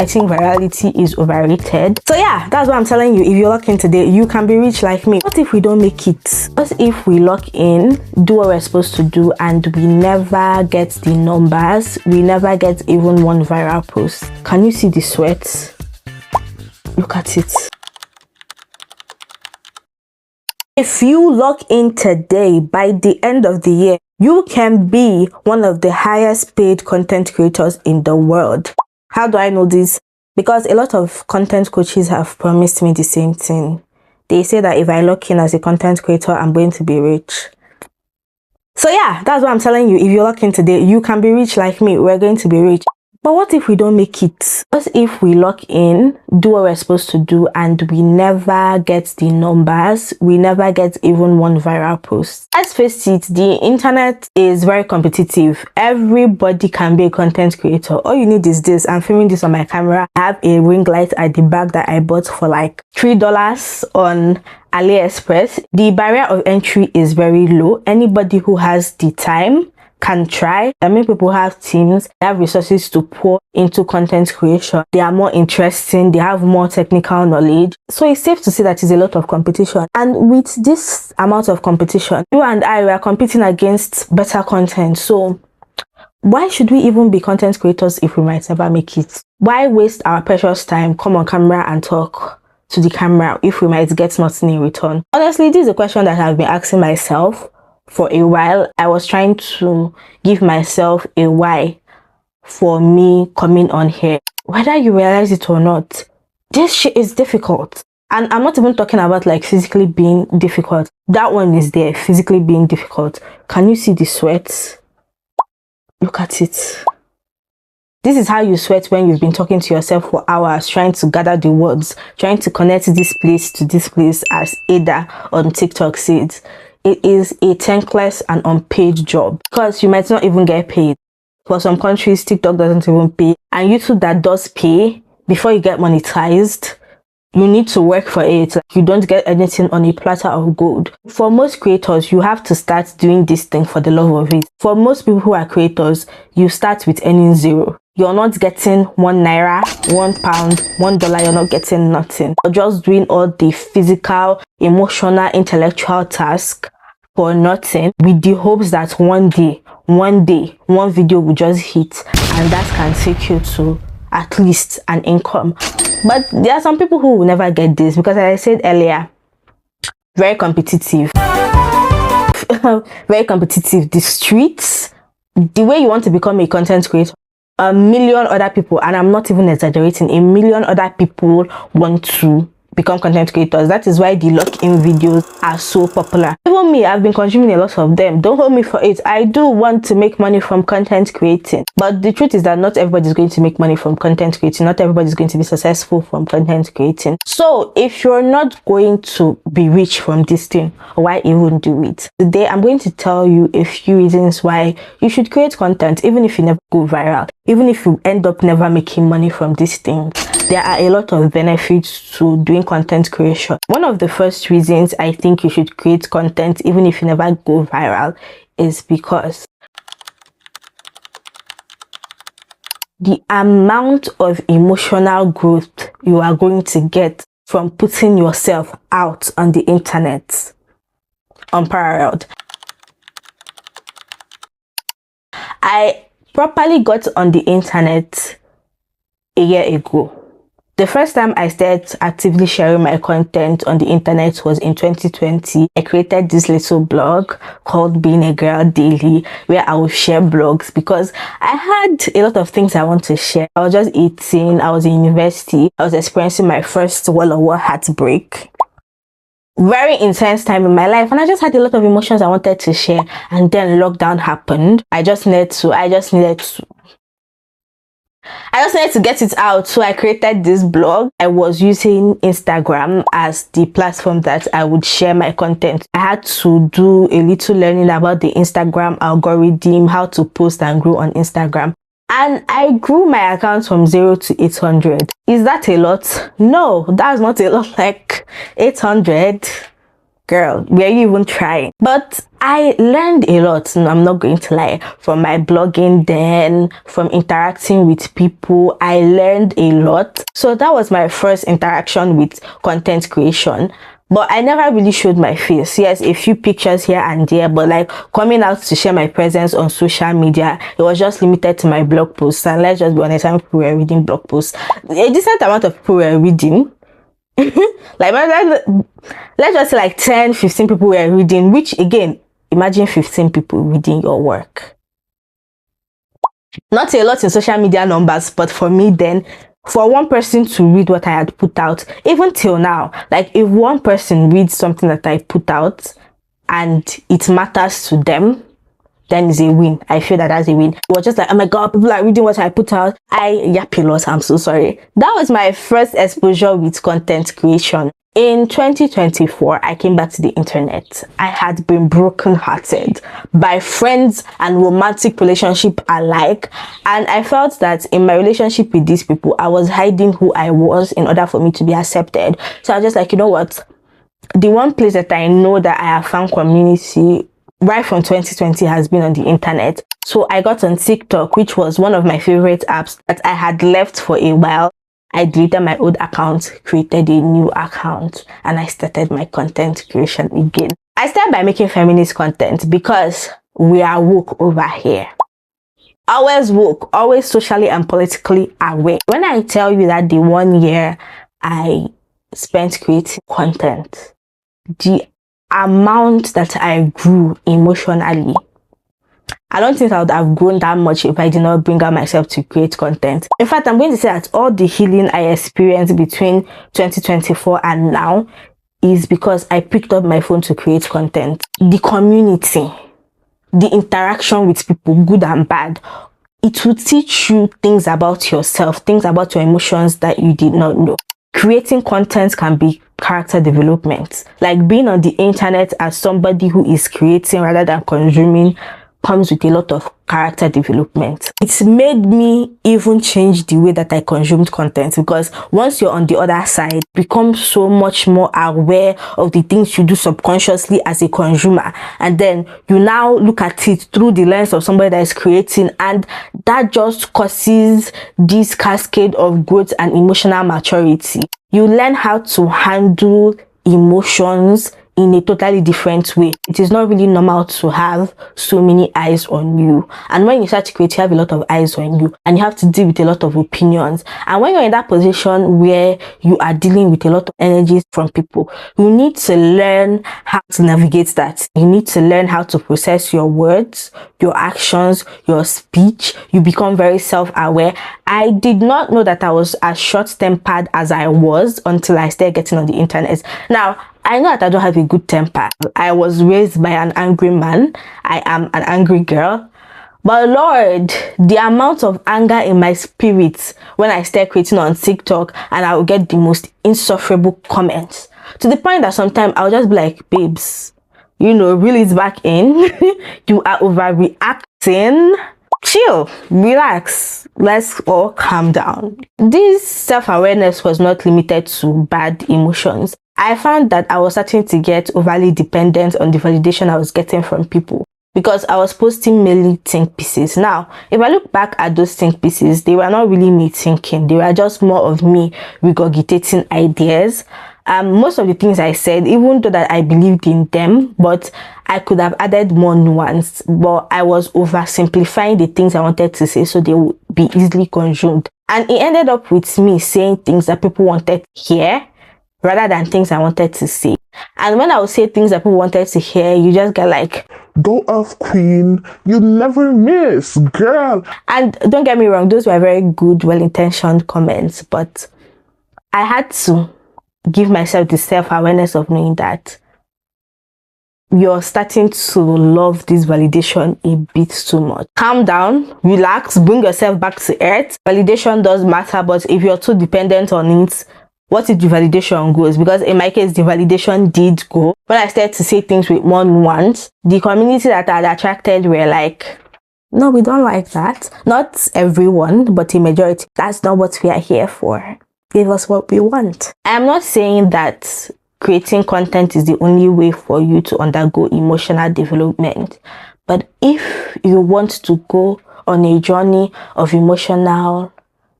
I think virality is overrated. So yeah, that's what I'm telling you. If you lock in today, you can be rich like me. What if we don't make it? What if we lock in, do what we're supposed to do, and we never get the numbers? We never get even one viral post. Can you see the sweat? Look at it. If you log in today, by the end of the year, you can be one of the highest paid content creators in the world. How do I know this? Because a lot of content coaches have promised me the same thing. They say that if I log in as a content creator, I'm going to be rich. So yeah, that's what I'm telling you. If you log in today, you can be rich like me. We're going to be rich. But what if we don't make it? What if we log in, do what we're supposed to do, and we never get the numbers? We never get even one viral post. Let's face it, the internet is very competitive. Everybody can be a content creator. All you need is this. I'm filming this on my camera. I have a ring light at the back that I bought for like $3 on AliExpress. The barrier of entry is very low. Anybody who has the time can try. I mean, people have teams, they have resources to pour into content creation. They are more interesting, they have more technical knowledge. So it's safe to say that it's a lot of competition. And with this amount of competition, you and I were competing against better content. So why should we even be content creators if we might never make it? Why waste our precious time, come on camera and talk to the camera if we might get nothing in return? Honestly, this is a question that I've been asking myself for a while. I was trying to give myself a why for me coming on here. Whether you realize it or not, this shit is difficult. And I'm not even talking about like physically being difficult. That one is there, physically being difficult. Can you see the sweat? Look at it. This is how you sweat when you've been talking to yourself for hours, trying to gather the words, trying to connect this place to this place, as Ada on TikTok says. It is a thankless and unpaid job because you might not even get paid. For some countries, TikTok doesn't even pay. And YouTube that does pay, before you get monetized, you need to work for it. Like, you don't get anything on a platter of gold. For most creators, you have to start doing this thing for the love of it. For most people who are creators, you start with earning zero. You're not getting £1, £1, $1, you're not getting nothing. You're just doing all the physical, emotional, intellectual task for nothing, with the hopes that one day, one video will just hit and that can take you to at least an income. But there are some people who will never get this because, as I said earlier, very competitive. Very competitive. The streets, the way you want to become a content creator, a million other people, and I'm not even exaggerating, a million other people want to become content creators. That is why the lock-in videos are so popular. Even me, I've been consuming a lot of them. Don't hold me for it. I do want to make money from content creating, but the truth is that not everybody is going to make money from content creating. Not everybody is going to be successful from content creating. So if you're not going to be rich from this thing, why even do it? Today I'm going to tell you a few reasons why you should create content, even if you never go viral, even if you end up never making money from this thing. There are a lot of benefits to doing content creation. One of the first reasons I think you should create content even if you never go viral is because the amount of emotional growth you are going to get from putting yourself out on the internet, unparalleled. I properly got on the internet a year ago. The first time I started actively sharing my content on the internet was in 2020. I created this little blog called Being a Girl Daily, where I would share blogs because I had a lot of things I want to share. I was just 18, I was in university, I was experiencing my first World of War heartbreak. Very intense time in my life, and I just had a lot of emotions I wanted to share, and then lockdown happened. I just needed to get it out, so I created this blog. I was using Instagram as the platform that I would share my content. I had to do a little learning about the Instagram algorithm, how to post and grow on Instagram. And I grew my account from 0 to 800. Is that a lot? No, that's not a lot. Like 800. girl, were you even trying? But I learned a lot, I'm not going to lie, from my blogging then, from interacting with people. I learned a lot. So that was my first interaction with content creation. But I never really showed my face. Yes, a few pictures here and there, but like coming out to share my presence on social media, it was just limited to my blog posts. And let's just be honest, some people were reading blog posts. A decent amount of people were reading. Like, let's just say like 10, 15 people were reading, which again, imagine 15 people reading your work. Not a lot in social media numbers, but for me then, for one person to read what I had put out, even till now, like if one person reads something that I put out and it matters to them, then it's a win. I feel that that's a win. It was just like, oh my god, people are reading what I put out. I yap a lot, I'm so sorry. That was my first exposure with content creation. In 2024, I came back to the internet. I had been brokenhearted by friends and romantic relationship alike. And I felt that in my relationship with these people, I was hiding who I was in order for me to be accepted. So I was just like, you know what? The one place that I know that I have found community right from 2020 has been on the internet. So I got on TikTok, which was one of my favorite apps that I had left for a while. I deleted my old account, created a new account, and I started my content creation again. I started by making feminist content because we are woke over here. Always woke, always socially and politically aware. When I tell you that the 1 year I spent creating content, the amount that I grew emotionally, I don't think I would have grown that much if I did not bring out myself to create content. In fact, I'm going to say that all the healing I experienced between 2024 and now is because I picked up my phone to create content. The community, the interaction with people, good and bad, it will teach you things about yourself, things about your emotions that you did not know. Creating content can be character development. Like being on the internet as somebody who is creating rather than consuming comes with a lot of character development. It's made me even change the way that I consumed content, because once you're on the other side, become so much more aware of the things you do subconsciously as a consumer, and then you now look at it through the lens of somebody that is creating, and that just causes this cascade of growth and emotional maturity. You learn how to handle emotions in a totally different way. It is not really normal to have so many eyes on you, and when you start to create, you have a lot of eyes on you and you have to deal with a lot of opinions. And when you're in that position where you are dealing with a lot of energies from people, you need to learn how to navigate that. You need to learn how to process your words, your actions, your speech. You become very self-aware. I did not know that I was as short-tempered as I was until I started getting on the internet. Now, I know that I don't have a good temper. I was raised by an angry man. I am an angry girl. But Lord, the amount of anger in my spirit when I start creating on TikTok, and I will get the most insufferable comments, to the point that sometimes I'll just be like, babes, you know, reel it back in. You are overreacting. Chill, relax, let's all calm down. This self-awareness was not limited to bad emotions. I found that I was starting to get overly dependent on the validation I was getting from people, because I was posting mainly think pieces. Now, if I look back at those think pieces, they were not really me thinking. They were just more of me regurgitating ideas. Most of the things I said, even though that I believed in them, but I could have added more nuance, but I was oversimplifying the things I wanted to say so they would be easily consumed. And it ended up with me saying things that people wanted to hear rather than things I wanted to say. And when I would say things that people wanted to hear, you just get like, go off, queen, you never miss, girl. And don't get me wrong, those were very good, well-intentioned comments, but I had to give myself the self-awareness of knowing that you're starting to love this validation a bit too much. Calm down, relax, bring yourself back to earth. Validation does matter, but if you're too dependent on it, what if the validation goes? Because in my case, the validation did go. When I started to say things with more nuance, the community that I had attracted were like, no, we don't like that. Not everyone, but a majority. That's not what we are here for. Give us what we want. I'm not saying that creating content is the only way for you to undergo emotional development. But if you want to go on a journey of emotional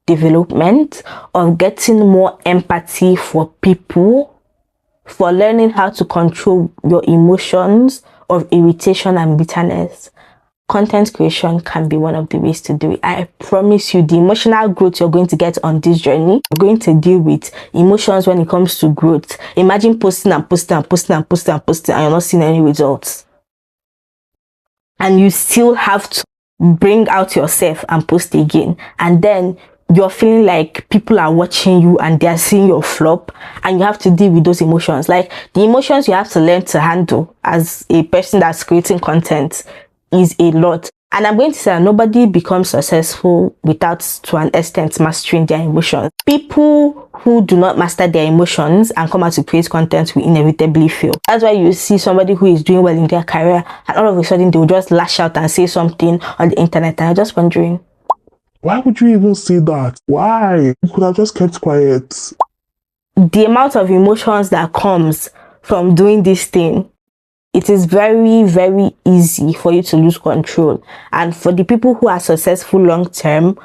development, of getting more empathy for people, for learning how to control your emotions of irritation and bitterness, content creation can be one of the ways to do it. I promise you, the emotional growth you're going to get on this journey, you're going to deal with emotions when it comes to growth. Imagine posting and posting and posting and posting and posting and you're not seeing any results. And you still have to bring out yourself and post again. And then you're feeling like people are watching you and they're seeing your flop, and you have to deal with those emotions. Like, the emotions you have to learn to handle as a person that's creating content is a lot. And I'm going to say that nobody becomes successful without, to an extent, mastering their emotions. People who do not master their emotions and come out to create content will inevitably fail. That's why you see somebody who is doing well in their career and all of a sudden they will just lash out and say something on the internet, and you're just wondering, why would you even say that? Why? You could have just kept quiet. the amount of emotions that comes from doing this thing, it is very, very easy for you to lose control. And for the people who are successful long term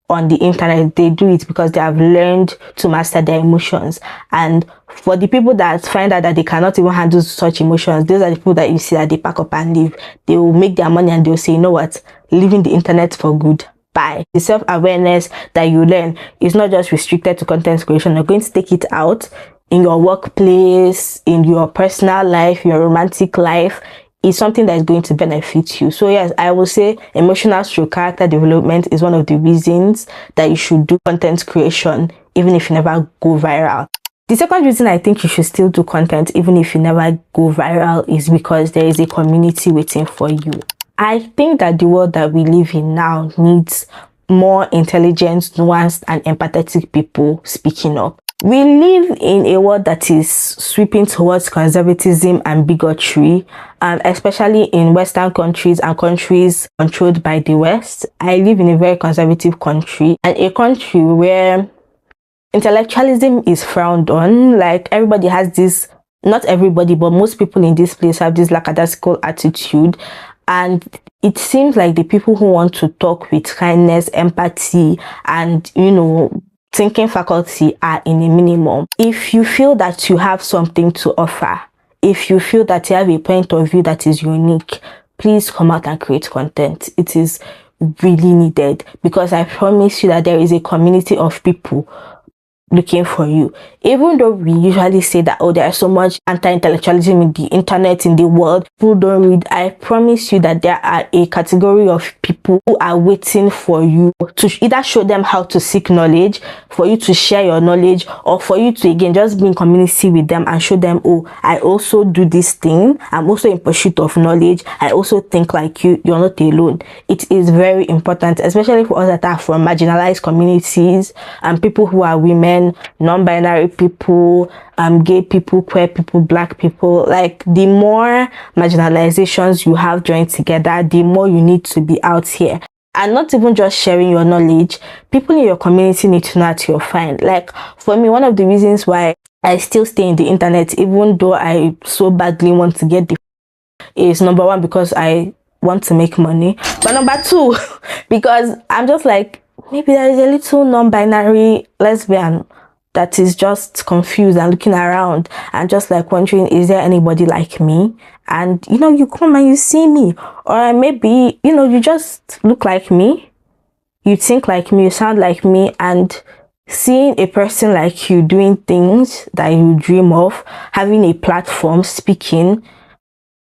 on the internet, they do it because they have learned to master their emotions. And for the people that find out that they cannot even handle such emotions, those are the people that you see that they pack up and leave. They will make their money and they'll say, you know what, leaving the internet for good. Bye. The self-awareness that you learn is not just restricted to content creation. You're going to take it out in your workplace, in your personal life, your romantic life. Is something that is going to benefit you. So yes, I will say emotional stroke character development is one of the reasons that you should do content creation even if you never go viral. The second reason I think you should still do content even if you never go viral is because there is a community waiting for you. I think that the world that we live in now needs more intelligent, nuanced, and empathetic people speaking up. We live in a world that is sweeping towards conservatism and bigotry, especially in Western countries and countries controlled by the West. I live in a very conservative country, and a country where intellectualism is frowned on. Like, everybody has this, not everybody, but most people in this place have this lackadaisical attitude. And it seems like the people who want to talk with kindness, empathy, and, thinking faculty are in a minimum. If you feel that you have something to offer, if you feel that you have a point of view that is unique, please come out and create content. It is really needed, because I promise you that there is a community of people looking for you. Even though we usually say that, oh, there is so much anti-intellectualism in the internet, in the world, people don't read, I promise you that there are a category of people who are waiting for you to either show them how to seek knowledge, for you to share your knowledge, or for you to, again, just be in community with them and show them, oh, I also do this thing, I'm also in pursuit of knowledge, I also think like you, you're not alone. It is very important, especially for us that are from marginalized communities and people who are women, non-binary people, gay people, queer people, black people. Like, the more marginalizations you have joined together, the more you need to be out here. And not even just sharing your knowledge, people in your community need to know that you're fine. Like, for me, one of the reasons why I still stay in the internet, even though I so badly want to get is, number one, because I want to make money, but number two, because I'm just like, maybe there is a little non-binary lesbian that is just confused and looking around and just like wondering, is there anybody like me? And you come and you see me, or maybe you just look like me, you think like me, you sound like me, and seeing a person like you doing things that you dream of, having a platform, speaking,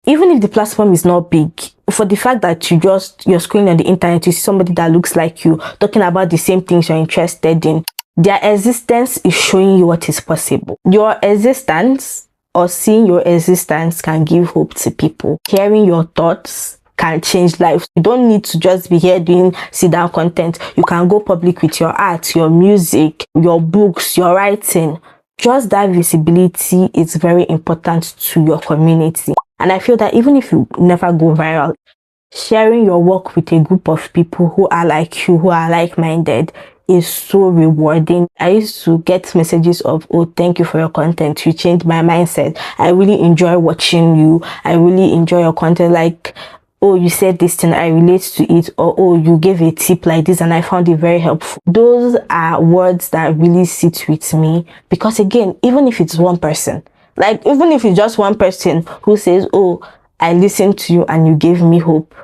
even if the platform is not big, for the fact that you're scrolling on the internet, you see somebody that looks like you, talking about the same things you're interested in, their existence is showing you what is possible. Your existence, or seeing your existence, can give hope to people. Hearing your thoughts can change lives. You don't need to just be here doing sit-down content. You can go public with your art, your music, your books, your writing. Just that visibility is very important to your community. And I feel that even if you never go viral, sharing your work with a group of people who are like you, who are like-minded, is so rewarding. I used to get messages of, oh, thank you for your content, you changed my mindset, I really enjoy watching you, I really enjoy your content, like, oh, you said this thing, I relate to it, or oh, you gave a tip like this and I found it very helpful. Those are words that really sit with me, because again, even if it's one person, like even if it's just one person who says, oh, I listened to you and you gave me hope,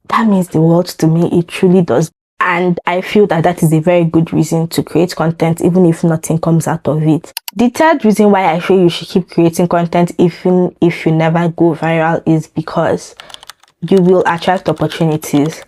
that means the world to me. It truly does. And I feel that that is a very good reason to create content, even if nothing comes out of it. The third reason why I feel you should keep creating content even if you never go viral is because you will attract opportunities.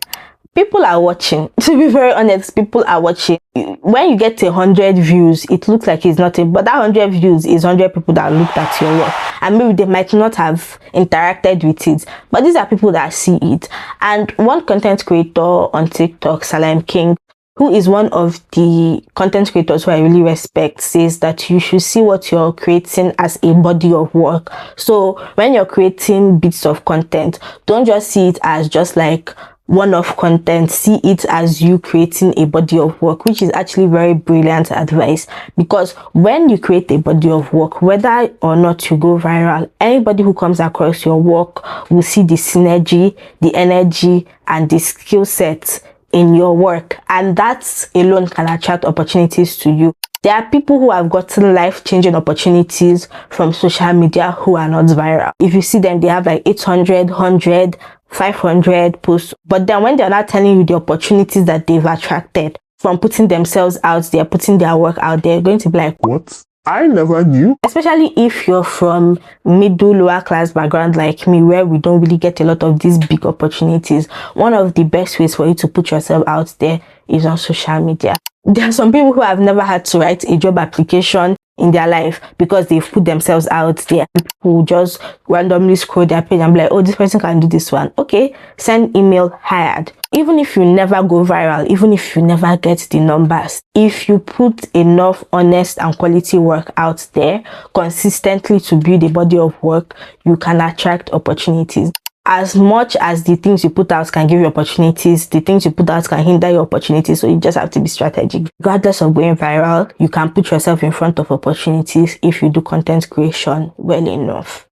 People are watching. To be very honest, people are watching. When you get 100 views, it looks like it's nothing, but that 100 views is 100 people that looked at your work, and maybe they might not have interacted with it, but these are people that see it. And one content creator on TikTok, Salam King, who is one of the content creators who I really respect, says that you should see what you're creating as a body of work. So when you're creating bits of content, don't just see it as just like one-off content, see it as you creating a body of work, which is actually very brilliant advice. Because when you create a body of work, whether or not you go viral, anybody who comes across your work will see the synergy, the energy, and the skill set in your work, and that alone can attract opportunities to you. There are people who have gotten life-changing opportunities from social media who are not viral. If you see them, they have like 800, 100, 500 posts, but then when they're not telling you the opportunities that they've attracted from putting themselves out there, putting their work out there, you're going to be like, what? I never knew. Especially if you're from middle, lower class background like me, where we don't really get a lot of these big opportunities. One of the best ways for you to put yourself out there is on social media. There are some people who have never had to write a job application in their life because they've put themselves out there. People will just randomly scroll their page and be like, oh, this person can do this one. Okay, send email, hired. Even if you never go viral, even if you never get the numbers, if you put enough honest and quality work out there consistently to build a body of work, you can attract opportunities. As much as the things you put out can give you opportunities, the things you put out can hinder your opportunities. So you just have to be strategic. Regardless of going viral, you can put yourself in front of opportunities if you do content creation well enough.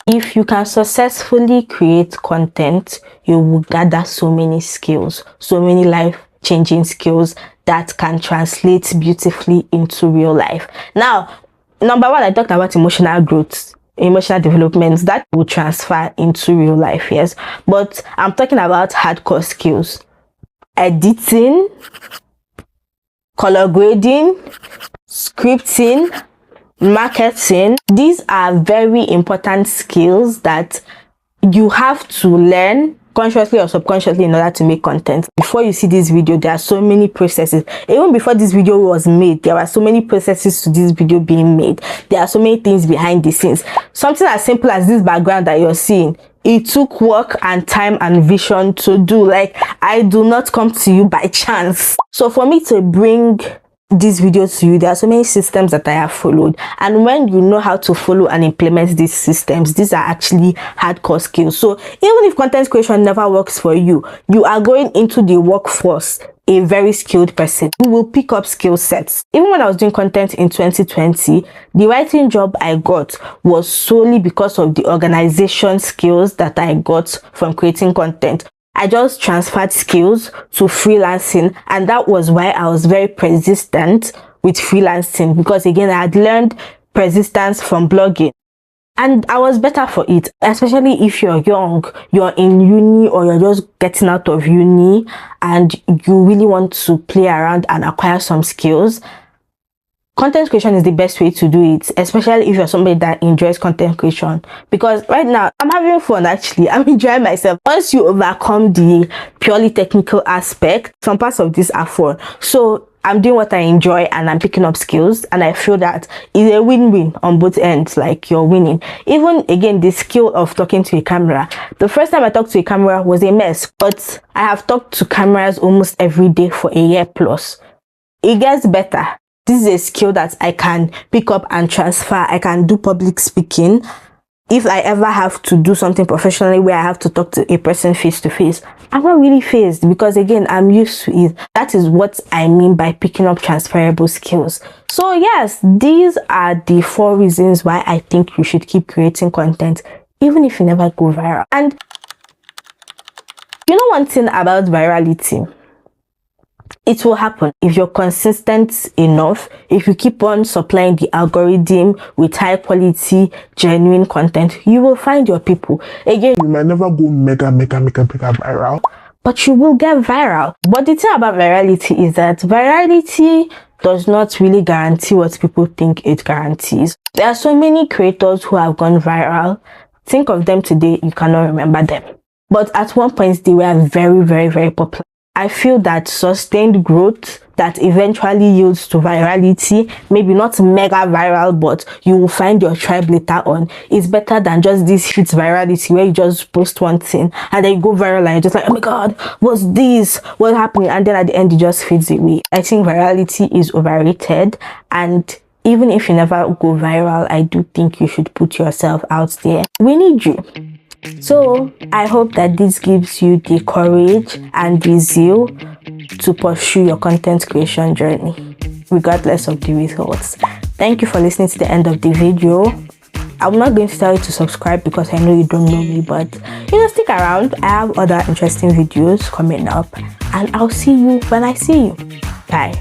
If you can successfully create content, you will gather so many skills, so many life-changing skills that can translate beautifully into real life. Now, number one, I talked about emotional growth, emotional development that will transfer into real life, yes, but I'm talking about hardcore skills: editing, color grading, scripting, marketing. These are very important skills that you have to learn consciously or subconsciously in order to make content. Before you see this video, there are so many processes. Even before this video was made, there are so many processes to this video being made. There are so many things behind the scenes. Something as simple as this background that you're seeing, it took work and time and vision to do. Like, I do not come to you by chance. So for me to bring this video to you, there are so many systems that I have followed, and when you know how to follow and implement these systems, these are actually hardcore skills. So even if content creation never works for you, you are going into the workforce a very skilled person who will pick up skill sets. Even when I was doing content in 2020, the writing job I got was solely because of the organization skills that I got from creating content. I just transferred skills to freelancing, and that was why I was very persistent with freelancing, because again, I had learned persistence from blogging and I was better for it. Especially if you're young, you're in uni, or you're just getting out of uni and you really want to play around and acquire some skills. Content creation is the best way to do it, especially if you're somebody that enjoys content creation. Because right now, I'm having fun actually. I'm enjoying myself. Once you overcome the purely technical aspect, some parts of this are fun. So I'm doing what I enjoy and I'm picking up skills, and I feel that it's a win-win on both ends. Like, you're winning. Even again, the skill of talking to a camera. The first time I talked to a camera was a mess, but I have talked to cameras almost every day for a year plus. It gets better. This is a skill that I can pick up and transfer. I can do public speaking. if I ever have to do something professionally where I have to talk to a person face to face, I'm not really phased because again, I'm used to it. That is what I mean by picking up transferable skills. So yes, these are the 4 reasons why I think you should keep creating content even if you never go viral. And you know one thing about virality? It will happen if you're consistent enough. If you keep on supplying the algorithm with high quality, genuine content, you will find your people. Again, You might never go mega viral, but you will get viral. But the thing about virality is that virality does not really guarantee what people think it guarantees. There are so many creators who have gone viral. Think of them today, you cannot remember them. But at one point, they were very popular. I feel that sustained growth that eventually yields to virality, maybe not mega viral, but you will find your tribe later on, is better than just this hit virality where you just post one thing and then you go viral and you're just like, oh my god, what's this? What's happening? And then at the end, it just fades away. I think virality is overrated, and even if you never go viral, I do think you should put yourself out there. We need you. So I hope that this gives you the courage and the zeal to pursue your content creation journey, regardless of the results. Thank you for listening to the end of the video. I'm not going to tell you to subscribe because I know you don't know me, but stick around. I have other interesting videos coming up, and I'll see you when I see you. Bye.